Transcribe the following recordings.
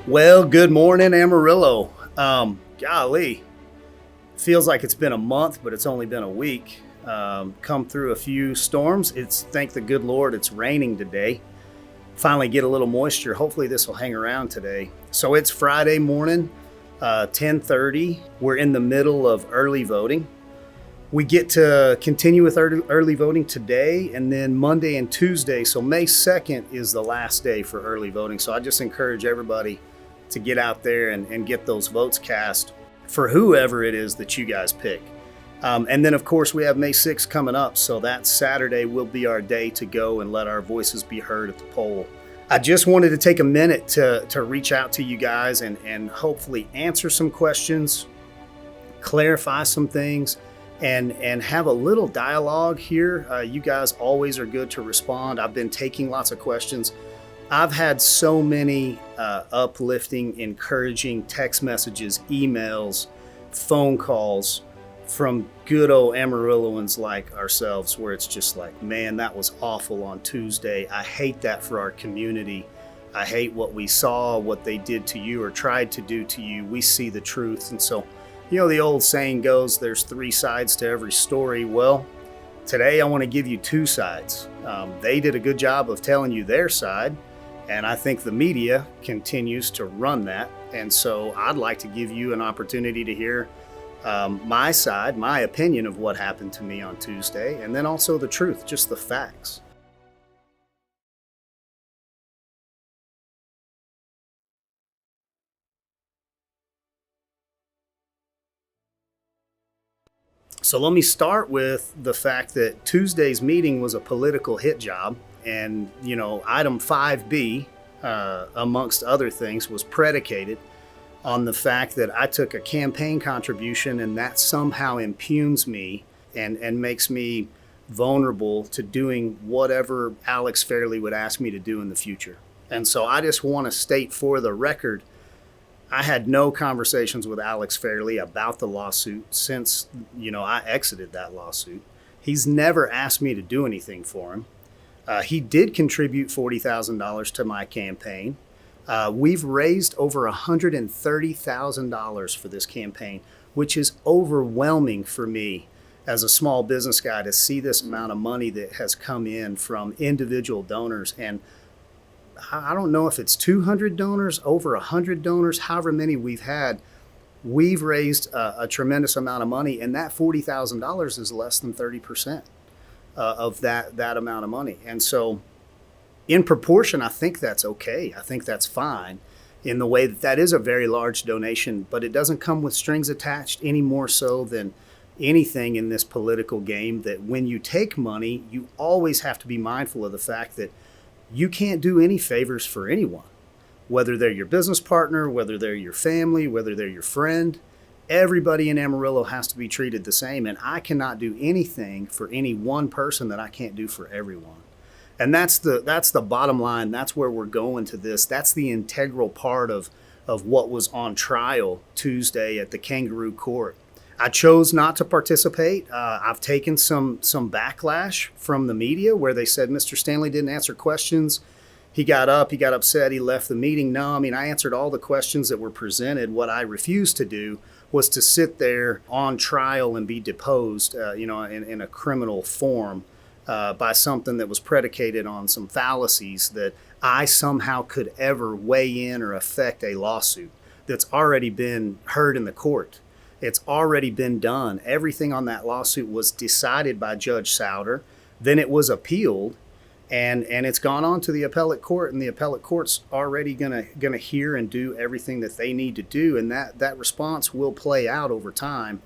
Well, good morning, Amarillo. Golly, feels like it's been a month, but it's only been a week. Come through a few storms. Thank the good Lord, it's raining today. Finally get a little moisture. Hopefully this will hang around today. So it's Friday morning, 10:30. We're in the middle of early voting. We get to continue with early voting today and then Monday and Tuesday. So May 2nd is the last day for early voting. So I just encourage everybody to get out there and get those votes cast for whoever it is that you guys pick. And then, of course, we have May 6th coming up. So that Saturday will be our day to go and let our voices be heard at the poll. I just wanted to take a minute to reach out to you guys and hopefully answer some questions, clarify some things, and have a little dialogue here. You guys always are good to respond. I've been taking lots of questions. I've had so many uplifting, encouraging text messages, emails, phone calls from good old Amarilloans like ourselves, where it's just like, man, that was awful on Tuesday. I hate that for our community. I hate what we saw, what they did to you or tried to do to you. We see the truth. And so, the old saying goes, there's three sides to every story. Well, today I want to give you two sides. They did a good job of telling you their side, and I think the media continues to run that. And so I'd like to give you an opportunity to hear my side, my opinion of what happened to me on Tuesday, and then also the truth, just the facts. So let me start with the fact that Tuesday's meeting was a political hit job. And, item 5B, amongst other things, was predicated on the fact that I took a campaign contribution and that somehow impugns me and makes me vulnerable to doing whatever Alex Fairley would ask me to do in the future. And so I just want to state for the record, I had no conversations with Alex Fairley about the lawsuit since, I exited that lawsuit. He's never asked me to do anything for him. He did contribute $40,000 to my campaign. We've raised over $130,000 for this campaign, which is overwhelming for me as a small business guy to see this amount of money that has come in from individual donors. And I don't know if it's 200 donors, over 100 donors, however many we've had. We've raised a tremendous amount of money, and that $40,000 is less than 30% of that amount of money. And so in proportion, I think that's okay. I think that's fine in the way that is a very large donation, but it doesn't come with strings attached any more so than anything in this political game, that when you take money, you always have to be mindful of the fact that you can't do any favors for anyone, whether they're your business partner, whether they're your family, whether they're your friend. Everybody in Amarillo has to be treated the same, and I cannot do anything for any one person that I can't do for everyone. And that's the bottom line. That's where we're going to this. That's the integral part of what was on trial Tuesday at the Kangaroo Court. I chose not to participate. I've taken some backlash from the media where they said Mr. Stanley didn't answer questions. He got up, he got upset, he left the meeting. No, I answered all the questions that were presented. What I refused to do was to sit there on trial and be deposed, in a criminal form by something that was predicated on some fallacies that I somehow could ever weigh in or affect a lawsuit that's already been heard in the court. It's already been done. Everything on that lawsuit was decided by Judge Souter. Then it was appealed, and it's gone on to the appellate court, and the appellate court's already gonna hear and do everything that they need to do, and that response will play out over time.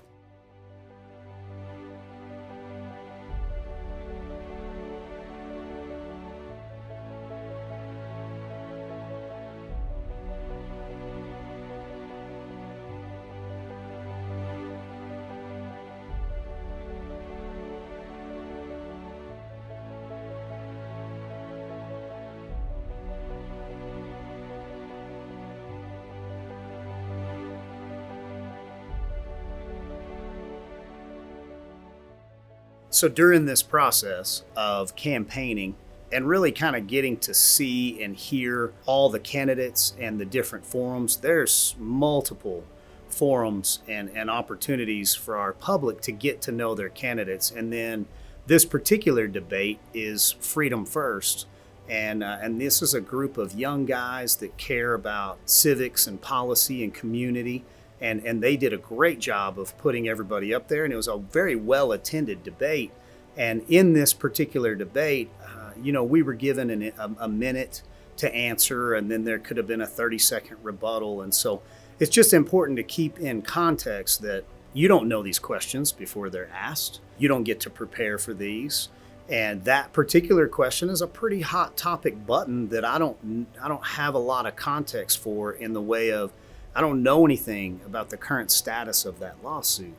So during this process of campaigning, and really kind of getting to see and hear all the candidates and the different forums. There's multiple forums and opportunities for our public to get to know their candidates. And then this particular debate is Freedom First. And this is a group of young guys that care about civics and policy and community. And they did a great job of putting everybody up there. And it was a very well attended debate. And in this particular debate, we were given a minute to answer, and then there could have been a 30-second rebuttal. And so it's just important to keep in context that you don't know these questions before they're asked. You don't get to prepare for these. And that particular question is a pretty hot topic button that I don't have a lot of context for, in the way of I don't know anything about the current status of that lawsuit.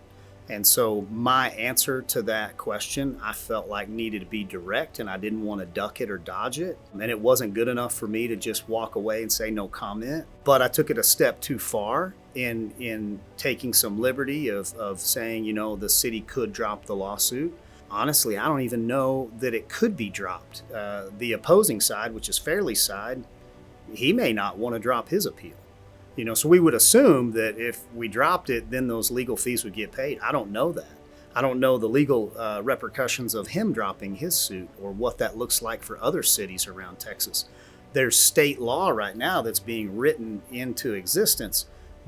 And so my answer to that question, I felt like needed to be direct, and I didn't want to duck it or dodge it. And it wasn't good enough for me to just walk away and say no comment. But I took it a step too far in taking some liberty of saying, the city could drop the lawsuit. Honestly, I don't even know that it could be dropped. The opposing side, which is Fairley's side, he may not want to drop his appeal. So we would assume that if we dropped it, then those legal fees would get paid. I don't know that. I don't know the legal repercussions of him dropping his suit, or what that looks like for other cities around Texas. There's state law right now that's being written into existence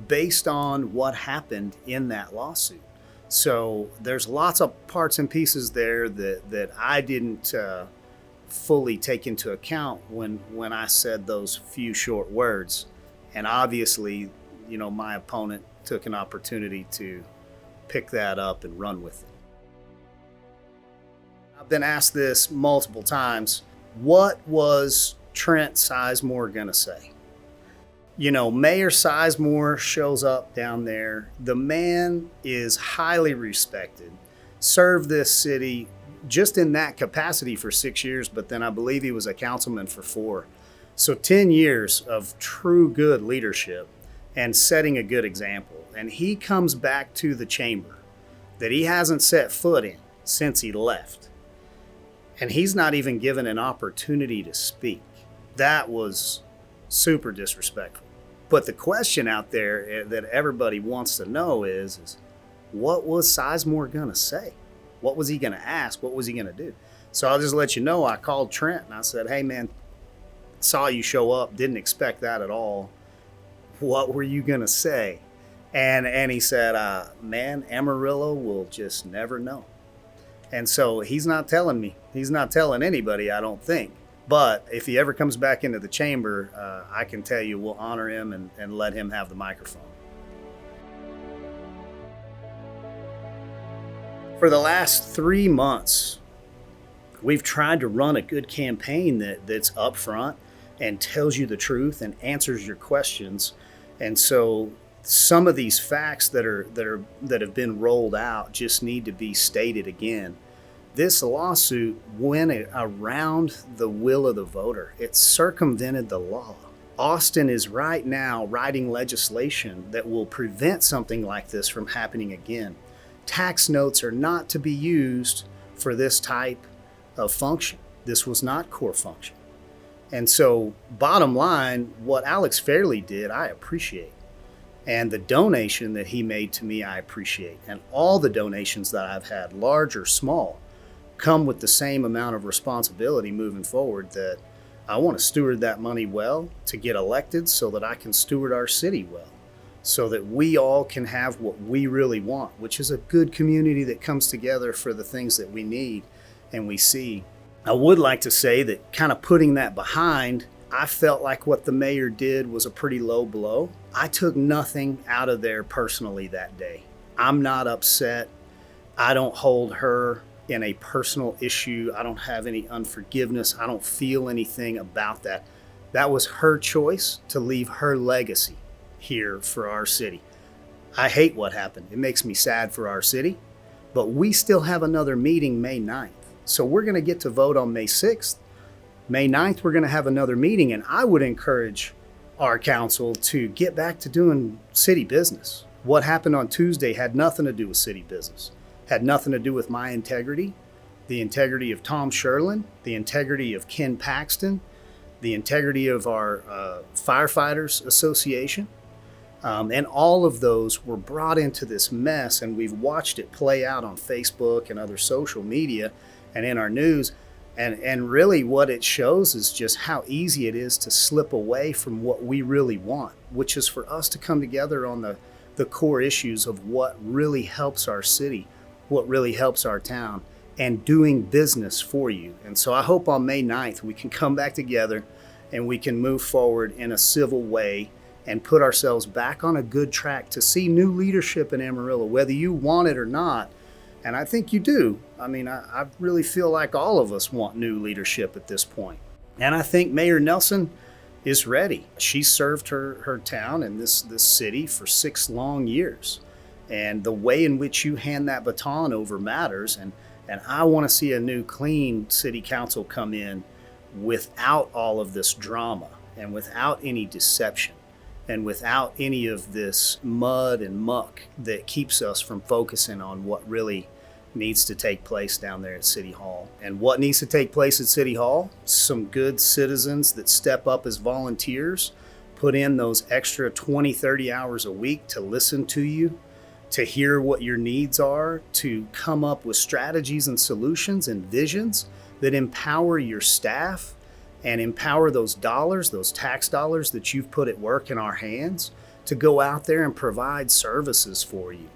based on what happened in that lawsuit. So there's lots of parts and pieces there that I didn't fully take into account when I said those few short words. And obviously, my opponent took an opportunity to pick that up and run with it. I've been asked this multiple times. What was Trent Sizemore going to say? Mayor Sizemore shows up down there. The man is highly respected, served this city just in that capacity for 6 years, but then I believe he was a councilman for 4. So 10 years of true good leadership and setting a good example. And he comes back to the chamber that he hasn't set foot in since he left. And he's not even given an opportunity to speak. That was super disrespectful. But the question out there that everybody wants to know is what was Sizemore going to say? What was he going to ask? What was he going to do? So I'll just let you know, I called Trent and I said, hey man, saw you show up, didn't expect that at all. What were you going to say? And he said, man, Amarillo will just never know. And so he's not telling me. He's not telling anybody, I don't think. But if he ever comes back into the chamber, I can tell you we'll honor him and let him have the microphone. For the last 3 months, we've tried to run a good campaign that's upfront and tells you the truth and answers your questions. And so some of these facts that have been rolled out just need to be stated again. This lawsuit went around the will of the voter. It circumvented the law. Austin is right now writing legislation that will prevent something like this from happening again. Tax notes are not to be used for this type of function. This was not core function. And so, bottom line, what Alex Fairley did, I appreciate. And the donation that he made to me, I appreciate. And all the donations that I've had, large or small, come with the same amount of responsibility moving forward, that I want to steward that money well to get elected so that I can steward our city well, so that we all can have what we really want, which is a good community that comes together for the things that we need and we see. I would like to say that kind of putting that behind, I felt like what the mayor did was a pretty low blow. I took nothing out of there personally that day. I'm not upset. I don't hold her in a personal issue. I don't have any unforgiveness. I don't feel anything about that. That was her choice to leave her legacy here for our city. I hate what happened. It makes me sad for our city, but we still have another meeting May 9th. So we're going to get to vote on May 6th. May 9th, we're going to have another meeting, and I would encourage our council to get back to doing city business. What happened on Tuesday had nothing to do with city business, had nothing to do with my integrity. the integrity of Tom Sherlin, the integrity of Ken Paxton, the integrity of our Firefighters Association. And all of those were brought into this mess, and we've watched it play out on Facebook and other social media and in our news. And really what it shows is just how easy it is to slip away from what we really want, which is for us to come together on the core issues of what really helps our city, what really helps our town, and doing business for you. And so I hope on May 9th we can come back together and we can move forward in a civil way and put ourselves back on a good track to see new leadership in Amarillo, whether you want it or not. And I think you do. I mean, I really feel like all of us want new leadership at this point. And I think Mayor Nelson is ready. She served her town and this city for 6 long years. And the way in which you hand that baton over matters. And I want to see a new clean city council come in without all of this drama and without any deception and without any of this mud and muck that keeps us from focusing on what really needs to take place down there at City Hall. And what needs to take place at City Hall? Some good citizens that step up as volunteers, put in those extra 20, 30 hours a week to listen to you, to hear what your needs are, to come up with strategies and solutions and visions that empower your staff and empower those dollars, those tax dollars that you've put at work in our hands to go out there and provide services for you.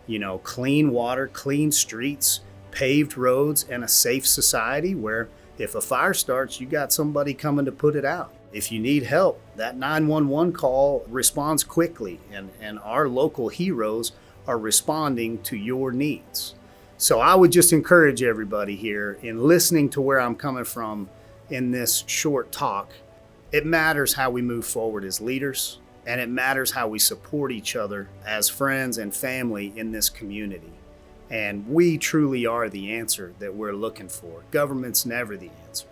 You know, clean water, clean streets, paved roads, and a safe society where if a fire starts, you got somebody coming to put it out. If you need help, that 911 call responds quickly, and our local heroes are responding to your needs. So I would just encourage everybody here in listening to where I'm coming from in this short talk. It matters how we move forward as leaders, and it matters how we support each other as friends and family in this community. And we truly are the answer that we're looking for. Government's never the answer.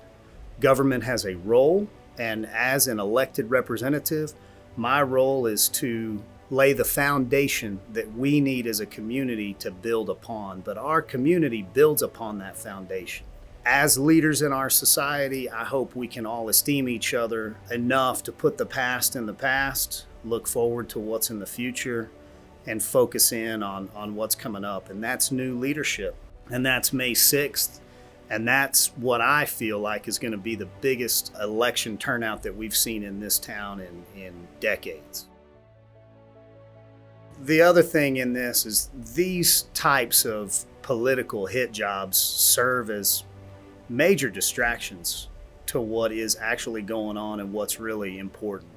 Government has a role, and as an elected representative, my role is to lay the foundation that we need as a community to build upon, but our community builds upon that foundation. As leaders in our society, I hope we can all esteem each other enough to put the past in the past, look forward to what's in the future, and focus in on what's coming up. And that's new leadership. And that's May 6th. And that's what I feel like is going to be the biggest election turnout that we've seen in this town in decades. The other thing in this is these types of political hit jobs serve as major distractions to what is actually going on and what's really important.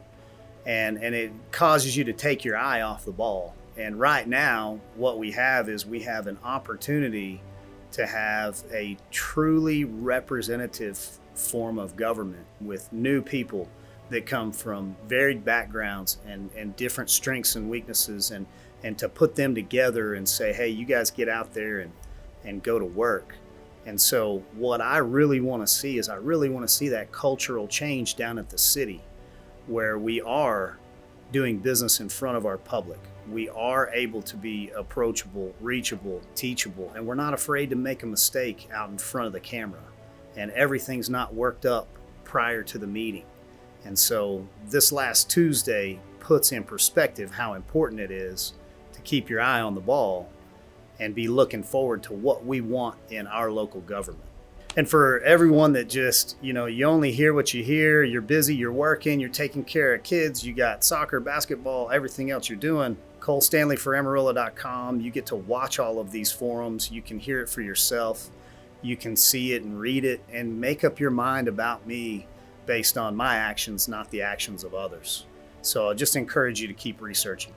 And it causes you to take your eye off the ball. And right now, what we have is we have an opportunity to have a truly representative form of government with new people that come from varied backgrounds and different strengths and weaknesses, and to put them together and say, hey, you guys get out there and go to work. And so what I really want to see is I really want to see that cultural change down at the city where we are doing business in front of our public. We are able to be approachable, reachable, teachable, and we're not afraid to make a mistake out in front of the camera. And everything's not worked up prior to the meeting. And so this last Tuesday puts in perspective how important it is to keep your eye on the ball and be looking forward to what we want in our local government. And for everyone that just, you only hear what you hear, you're busy, you're working, you're taking care of kids, you got soccer, basketball, everything else you're doing, ColeStanleyForAmarillo.com. You get to watch all of these forums. You can hear it for yourself. You can see it and read it and make up your mind about me based on my actions, not the actions of others. So I just encourage you to keep researching.